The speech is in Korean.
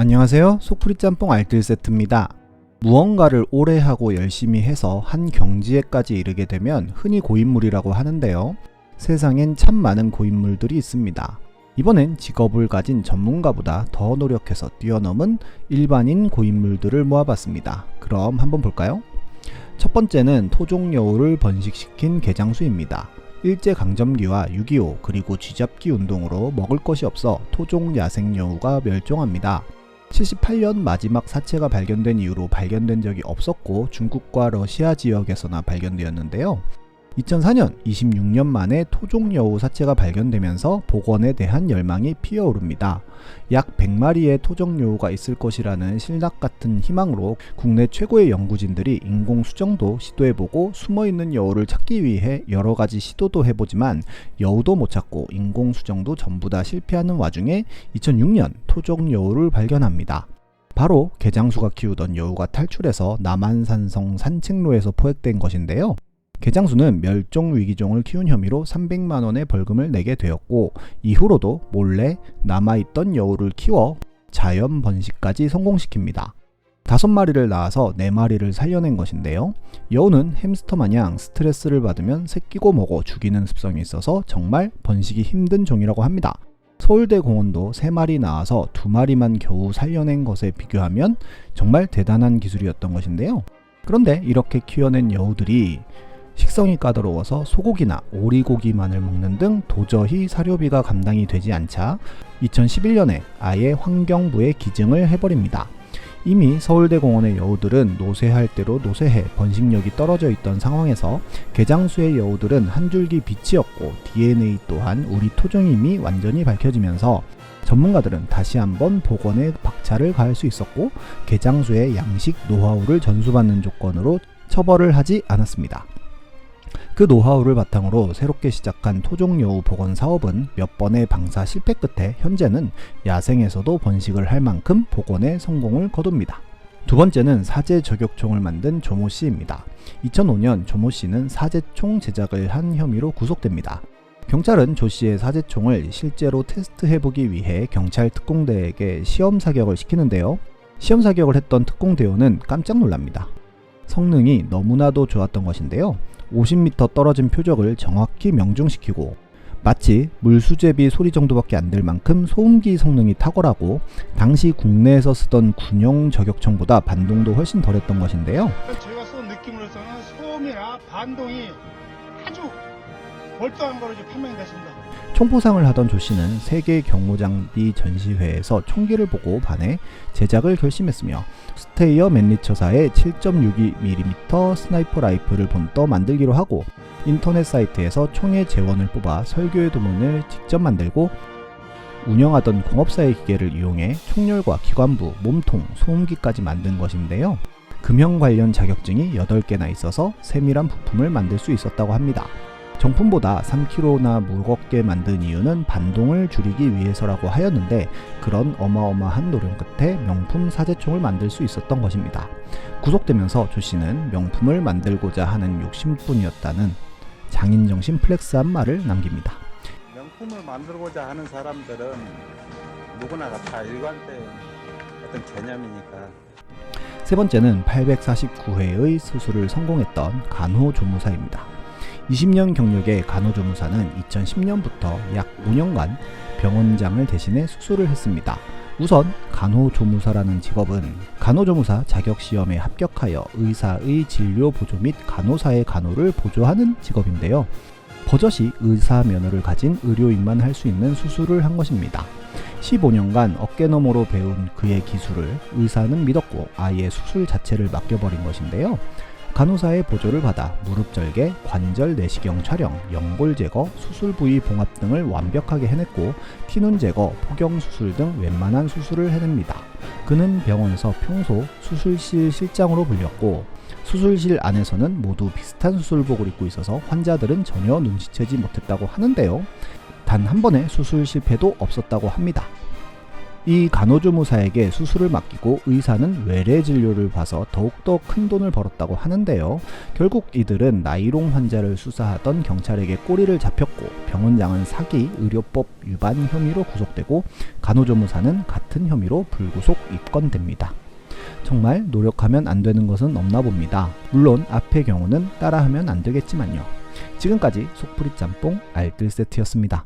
안녕하세요. 속풀이 짬뽕 알뜰 세트입니다. 무언가를 오래 하고 열심히 해서 한 경지에까지 이르게 되면 흔히 고인물이라고 하는데요. 세상엔 참 많은 고인물들이 있습니다. 이번엔 직업을 가진 전문가보다 더 노력해서 뛰어넘은 일반인 고인물들을 모아봤습니다. 그럼 한번 볼까요? 첫 번째는 토종여우를 번식시킨 개장수입니다. 일제강점기와 6.25 그리고 쥐잡기 운동으로 먹을 것이 없어 토종 야생여우가 멸종합니다. 78년 마지막 사체가 발견된 이후로 발견된 적이 없었고 중국과 러시아 지역에서나 발견되었는데요. 2004년 26년 만에 토종여우 사체가 발견되면서 복원에 대한 열망이 피어오릅니다. 약 100마리의 토종여우가 있을 것이라는 신락같은 희망으로 국내 최고의 연구진들이 인공수정도 시도해보고 숨어있는 여우를 찾기 위해 여러가지 시도도 해보지만 여우도 못 찾고 인공수정도 전부 다 실패하는 와중에 2006년 토종여우를 발견합니다. 바로 개장수가 키우던 여우가 탈출해서 남한산성 산책로에서 포획된 것인데요. 개장수는 멸종위기종을 키운 혐의로 300만원의 벌금을 내게 되었고 이후로도 몰래 남아있던 여우를 키워 자연 번식까지 성공시킵니다. 5마리를 낳아서 4마리를 살려낸 것인데요. 여우는 햄스터 마냥 스트레스를 받으면 새끼고 먹어 죽이는 습성이 있어서 정말 번식이 힘든 종이라고 합니다. 서울대 공원도 3마리 낳아서 2마리만 겨우 살려낸 것에 비교하면 정말 대단한 기술이었던 것인데요. 그런데 이렇게 키워낸 여우들이 식성이 까다로워서 소고기나 오리고기만을 먹는 등 도저히 사료비가 감당이 되지 않자 2011년에 아예 환경부에 기증을 해버립니다. 이미 서울대 공원의 여우들은 노쇠할 대로 노쇠해 번식력이 떨어져 있던 상황에서 개장수의 여우들은 한 줄기 빛이었고 DNA 또한 우리 토종임이 완전히 밝혀지면서 전문가들은 다시 한번 복원에 박차를 가할 수 있었고 개장수의 양식 노하우를 전수받는 조건으로 처벌을 하지 않았습니다. 그 노하우를 바탕으로 새롭게 시작한 토종여우 복원 사업은 몇 번의 방사 실패 끝에 현재는 야생에서도 번식을 할 만큼 복원에 성공을 거둡니다. 두 번째는 사제 저격총을 만든 조모 씨입니다. 2005년 조모 씨는 사제총 제작을 한 혐의로 구속됩니다. 경찰은 조 씨의 사제총을 실제로 테스트해보기 위해 경찰 특공대에게 시험 사격을 시키는데요. 시험 사격을 했던 특공대원은 깜짝 놀랍니다. 성능이 너무나도 좋았던 것인데요. 50m 떨어진 표적을 정확히 명중시키고 마치 물수제비 소리 정도밖에 안 될 만큼 소음기 성능이 탁월하고 당시 국내에서 쓰던 군용 저격총보다 반동도 훨씬 덜했던 것인데요. 제가 쏜 느낌으로서는 소음이나 반동이 아주 멀쩡한 거로 판명이 됐습니다. 총포상을 하던 조 씨는 세계 경호장비 전시회에서 총기를 보고 반해 제작을 결심했으며 스테이어 맨리처사의 7.62mm 스나이퍼 라이플을 본떠 만들기로 하고 인터넷 사이트에서 총의 재원을 뽑아 설교의 도문을 직접 만들고 운영하던 공업사의 기계를 이용해 총열과 기관부, 몸통, 소음기까지 만든 것인데요. 금형 관련 자격증이 8개나 있어서 세밀한 부품을 만들 수 있었다고 합니다. 정품보다 3kg나 무겁게 만든 이유는 반동을 줄이기 위해서라고 하였는데 그런 어마어마한 노력 끝에 명품 사제총을 만들 수 있었던 것입니다. 구속되면서 조 씨는 명품을 만들고자 하는 욕심뿐이었다는 장인정신 플렉스한 말을 남깁니다. 명품을 만들고자 하는 사람들은 누구나 다 일관된 어떤 개념이니까. 세 번째는 849회의 수술을 성공했던 간호조무사입니다. 20년 경력의 간호조무사는 2010년부터 약 5년간 병원장을 대신해 수술을 했습니다. 우선 간호조무사라는 직업은 간호조무사 자격시험에 합격하여 의사의 진료 보조 및 간호사의 간호를 보조하는 직업인데요. 버젓이 의사 면허를 가진 의료인만 할 수 있는 수술을 한 것입니다. 15년간 어깨너머로 배운 그의 기술을 의사는 믿었고 아예 수술 자체를 맡겨버린 것인데요. 간호사의 보조를 받아 무릎 절개, 관절 내시경 촬영, 연골 제거, 수술 부위 봉합 등을 완벽하게 해냈고 티눈 제거, 포경 수술 등 웬만한 수술을 해냅니다. 그는 병원에서 평소 수술실 실장으로 불렸고 수술실 안에서는 모두 비슷한 수술복을 입고 있어서 환자들은 전혀 눈치채지 못했다고 하는데요. 단 한 번의 수술 실패도 없었다고 합니다. 이 간호조무사에게 수술을 맡기고 의사는 외래 진료를 봐서 더욱더 큰 돈을 벌었다고 하는데요. 결국 이들은 나이롱 환자를 수사하던 경찰에게 꼬리를 잡혔고 병원장은 사기, 의료법 위반 혐의로 구속되고 간호조무사는 같은 혐의로 불구속 입건됩니다. 정말 노력하면 안 되는 것은 없나 봅니다. 물론 앞의 경우는 따라하면 안 되겠지만요. 지금까지 속풀이 짬뽕 알뜰 세트였습니다.